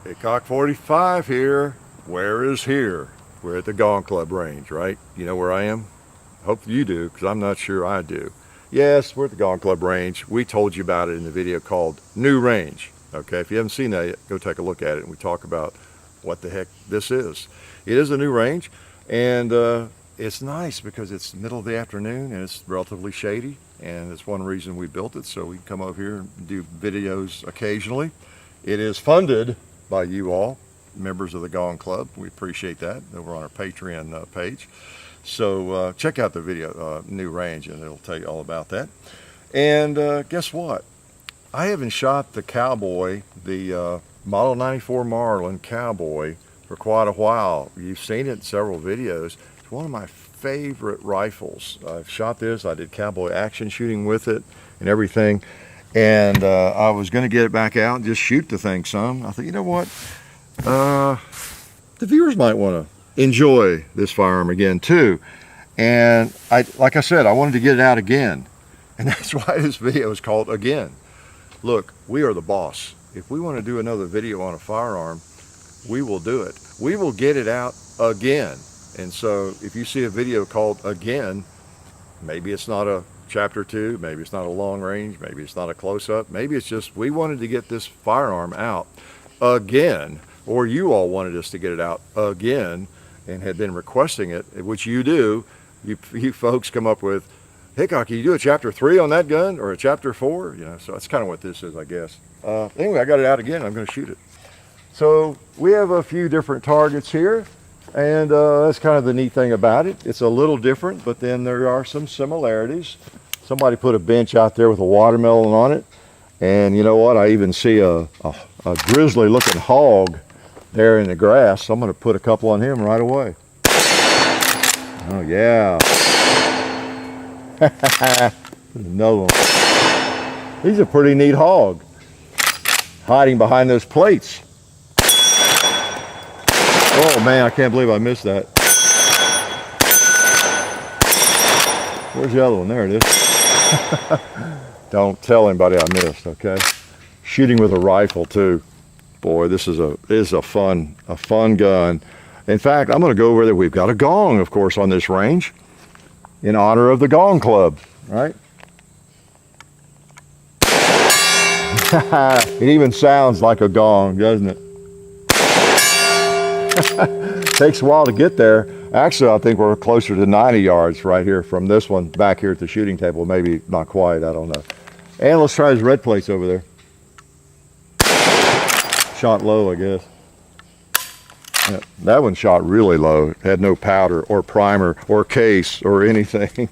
Hickok 45 here. Where is here? We're at the Gun Club range, right? You know where I am? Hope you do, because I'm not sure I do. Yes, we're at the Gun Club range. We told you about it in the video called New Range. Okay, if you haven't seen that yet, go take a look at it and we talk about what the heck this is. It is a new range, and it's nice because it's the middle of the afternoon and it's relatively shady, and it's one reason we built it, so we can come over here and do videos occasionally. It is funded by you all, members of the Gun Club. We appreciate that over on our Patreon page. So check out the video, New Range, and it'll tell you all about that. And guess what? I haven't shot the Cowboy, the Model 94 Marlin Cowboy, for quite a while. You've seen it in several videos. It's one of my favorite rifles. I've shot this. I did cowboy action shooting with it and everything. And I was going to get it back out and just shoot the thing some. I thought, you know what? The viewers might want to enjoy this firearm again too. And like I said, I wanted to get it out again. And that's why this video is called Again. Look, we are the boss. If we want to do another video on a firearm, we will do it. We will get it out again. And so if you see a video called Again, maybe it's not a chapter 2, maybe it's not a long range, maybe it's not a close-up, maybe it's just we wanted to get this firearm out again, or you all wanted us to get it out again and had been requesting it, which you do. You folks come up with, Hickok, can you do a chapter 3 on that gun, or a chapter 4? You know, so that's kind of what this is, I guess. Anyway, I got it out again. I'm going to shoot it. So we have a few different targets here, and that's kind of the neat thing about it. It's a little different, but then there are some similarities. Somebody put a bench out there with a watermelon on it, and you know what? I even see a grizzly-looking hog there in the grass. So I'm going to put a couple on him right away. Oh yeah. Another one. He's a pretty neat hog, hiding behind those plates. Oh man, I can't believe I missed that. Where's the other one? There it is. Don't tell anybody I missed, okay? Shooting with a rifle too. Boy, this is a fun gun. In fact, I'm going to go over there. We've got a gong, of course, on this range, in honor of the Gun Club, right? It even sounds like a gong, doesn't it? Takes a while to get there. Actually, I think we're closer to 90 yards right here from this one back here at the shooting table. Maybe not quite, I don't know. And let's try his red plates over there. Shot low, I guess. Yeah, that one shot really low. It had no powder or primer or case or anything.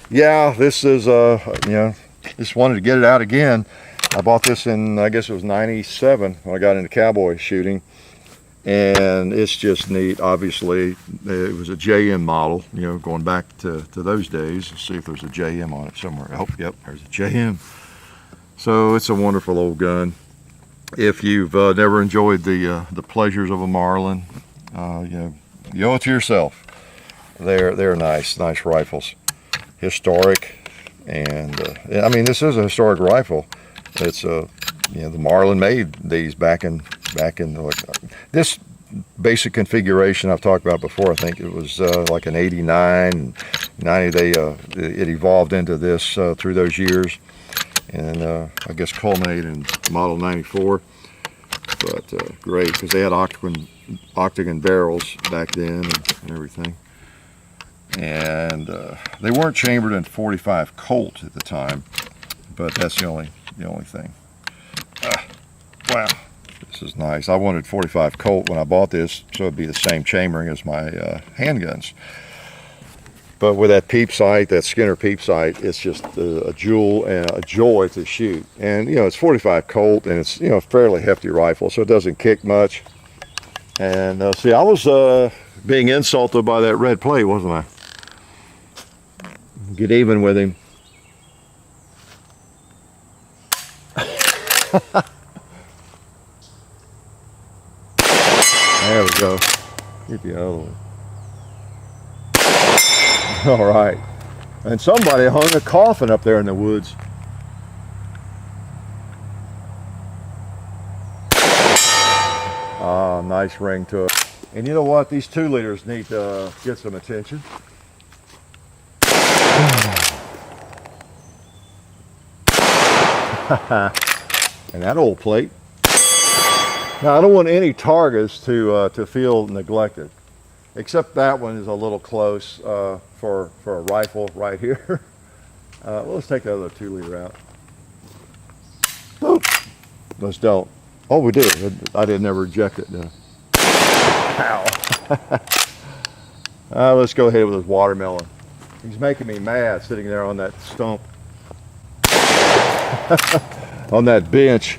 Yeah, this is, you know, just wanted to get it out again. I bought this in, I guess it was 97 when I got into cowboy shooting. And it's just neat. Obviously, it was a JM model, you know, going back to those days. Let's see if there's a JM on it somewhere. Oh, yep, there's a JM. So it's a wonderful old gun. If you've never enjoyed the pleasures of a Marlin, you owe it to yourself. They're nice rifles, historic, and I mean, this is a historic rifle. It's you know, the Marlin made these back in this basic configuration I've talked about before. I think it was like an 89, 90. It evolved into this through those years, and I guess culminated in Model 94. But great, because they had octagon barrels back then and everything. And they weren't chambered in 45 Colt at the time, but that's the only thing. Wow, this is nice. I wanted 45 Colt when I bought this, so it'd be the same chambering as my handguns. But with that peep sight, that Skinner peep sight, it's just a jewel and a joy to shoot. And you know, it's 45 Colt, and it's, you know, a fairly hefty rifle, so it doesn't kick much. And see, I was being insulted by that red plate, wasn't I? Get even with him. There we go. Get the other one. All right. And somebody hung a coffin up there in the woods. Nice ring to it. And you know what? These 2 liters need to get some attention. And that old plate. Now I don't want any targets to feel neglected, except that one is a little close for a rifle right here. Well, let's take the other 2 liter out. Boop. Let's don't. Oh, we did. I didn't ever eject it. No. Ow. Let's go ahead with this watermelon. He's making me mad sitting there on that stump. On that bench.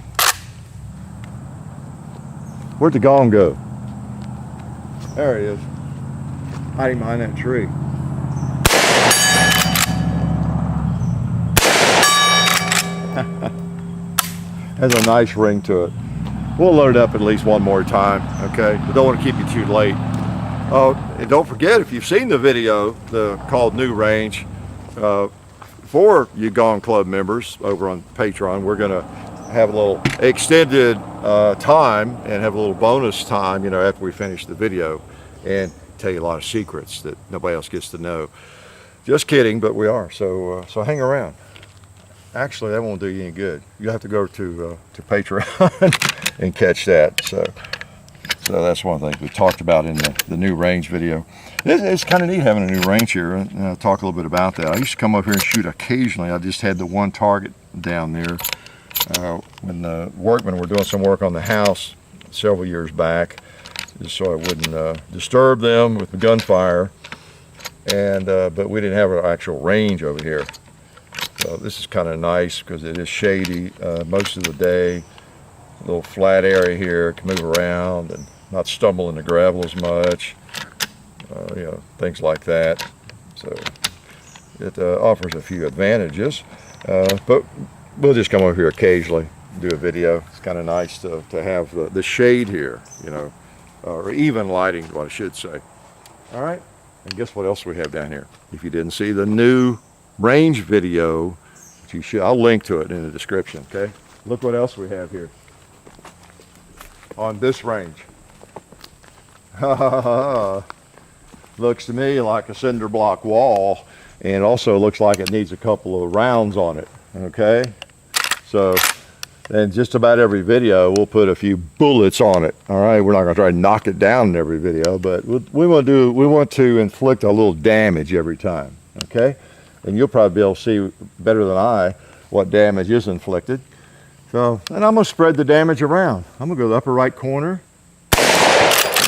Where'd the gong go? There he is. Hiding behind that tree. Has a nice ring to it. We'll load it up at least one more time, okay? But don't want to keep you too late. Oh, and don't forget, if you've seen the video called New Range, for you Gong Club members over on Patreon, we're going to have a little extended time and have a little bonus time, you know, after we finish the video, and tell you a lot of secrets that nobody else gets to know. Just kidding, but we are. So hang around. Actually, that won't do you any good. You'll have to go to Patreon and catch that. So that's one of the things we talked about in the New Range video. It's kind of neat having a new range here, and I'll talk a little bit about that. I used to come up here and shoot occasionally. I just had the one target down there when the workmen were doing some work on the house several years back, just so I wouldn't disturb them with the gunfire. And but we didn't have an actual range over here. So this is kind of nice because it is shady most of the day. A little flat area here, can move around and not stumble in the gravel as much. You know, things like that. So it offers a few advantages. But we'll just come over here occasionally, do a video. It's kind of nice to have the shade here, you know, or even lighting, what I should say. All right, and guess what else we have down here? If you didn't see the New Range video, which you should, I'll link to it in the description, okay? Look what else we have here on this range. Looks to me like a cinder block wall, and it also looks like it needs a couple of rounds on it, okay? So in just about every video we'll put a few bullets on it. All right, we're not going to try to knock it down in every video, but we want to inflict a little damage every time, okay? And you'll probably be able to see better than I what damage is inflicted. So, and I'm going to spread the damage around. I'm going to go to the upper right corner,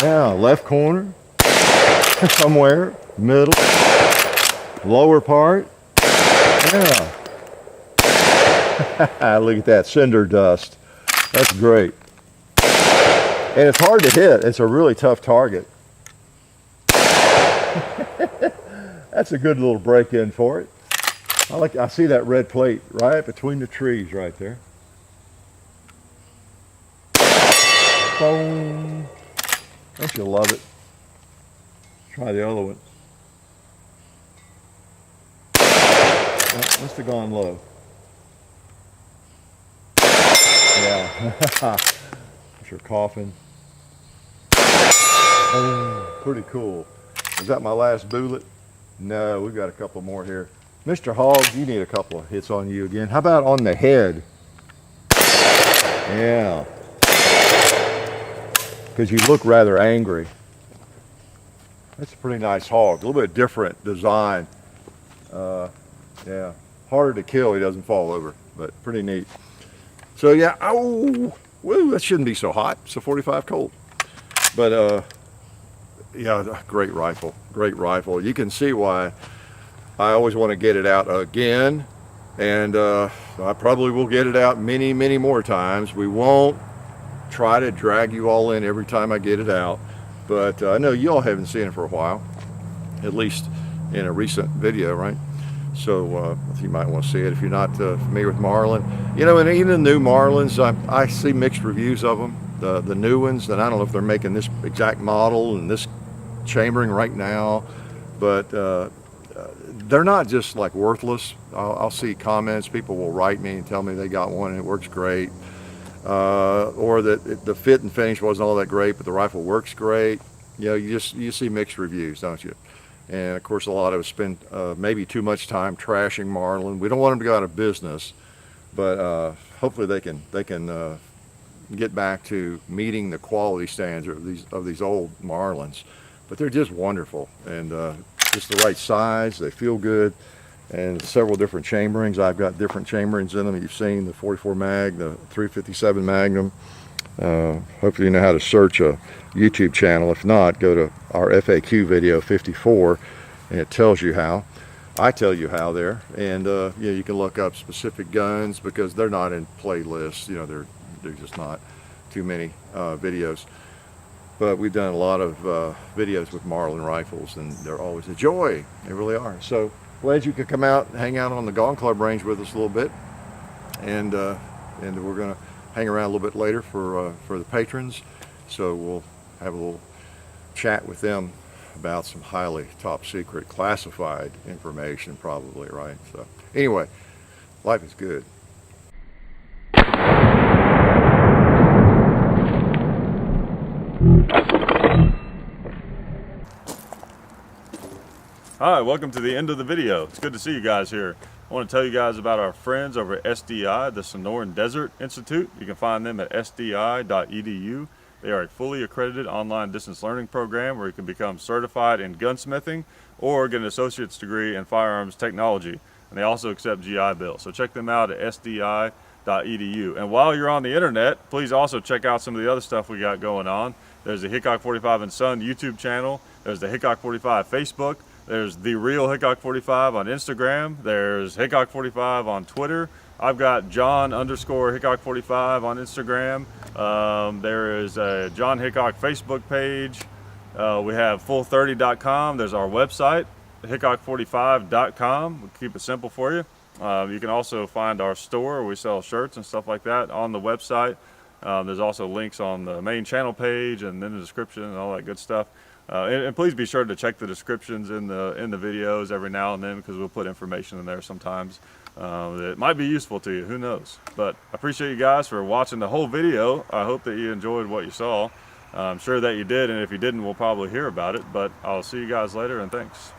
yeah, left corner, somewhere, middle, lower part, yeah. Look at that cinder dust. That's great. And it's hard to hit. It's a really tough target. That's a good little break-in for it. I see that red plate right between the trees right there. Boom. Don't you love it? Try the other one. Must have gone low. Yeah. You're coughing. Oh, pretty cool. Is that my last bullet? No, we've got a couple more here. Mr. Hogg, you need a couple of hits on you again. How about on the head? Yeah. Because you look rather angry. That's a pretty nice hog. A little bit different design. Yeah. Harder to kill, he doesn't fall over, but pretty neat. So yeah, oh, woo, that shouldn't be so hot. It's a 45 Colt. But yeah, great rifle, great rifle. You can see why I always want to get it out again, and I probably will get it out many, many more times. We won't try to drag you all in every time I get it out, but I know you all haven't seen it for a while, at least in a recent video, right? So you might want to see it if you're not familiar with Marlin. You know, and even the new Marlins, I see mixed reviews of them. The new ones, and I don't know if they're making this exact model and this chambering right now, but they're not just like worthless. I'll see comments. People will write me and tell me they got one and it works great. or that the fit and finish wasn't all that great, but the rifle works great. You know, you see mixed reviews, don't you? And of course, a lot of us spend maybe too much time trashing Marlin. We don't want them to go out of business, but hopefully they can get back to meeting the quality standards of these old Marlins. But they're just wonderful, and just the right size. They feel good, and several different chamberings. I've got different chamberings in them. You've seen the 44 mag, the 357 Magnum. Hopefully you know how to search a YouTube channel. If not, go to our FAQ video 54, and it tells you how. I tell you how there, and yeah, you can look up specific guns because they're not in playlists. You know, they're just not too many videos. But we've done a lot of videos with Marlin rifles, and they're always a joy. They really are. So glad you could come out and hang out on the Gun Club range with us a little bit, and we're gonna hang around a little bit later for the patrons. So we'll have a little chat with them about some highly top secret classified information, probably, right? So anyway, life is good. Hi, welcome to the end of the video. It's good to see you guys here. I want to tell you guys about our friends over at SDI, the Sonoran Desert Institute. You can find them at sdi.edu. They are a fully accredited online distance learning program where you can become certified in gunsmithing or get an associate's degree in firearms technology. And they also accept GI Bill. So check them out at sdi.edu. And while you're on the internet, please also check out some of the other stuff we got going on. There's the Hickok 45 and Son YouTube channel. There's the Hickok 45 Facebook. There's The Real Hickok 45 on Instagram. There's Hickok 45 on Twitter. I've got John_Hickok 45 on Instagram. There is a John Hickok Facebook page. We have full30.com. There's our website, hickok45.com. We'll keep it simple for you. You can also find our store where we sell shirts and stuff like that on the website. There's also links on the main channel page and in the description and all that good stuff. And please be sure to check the descriptions in the videos every now and then, because we'll put information in there sometimes that might be useful to you. Who knows? But I appreciate you guys for watching the whole video. I hope that you enjoyed what you saw. I'm sure that you did, and if you didn't, we'll probably hear about it. But I'll see you guys later, and thanks.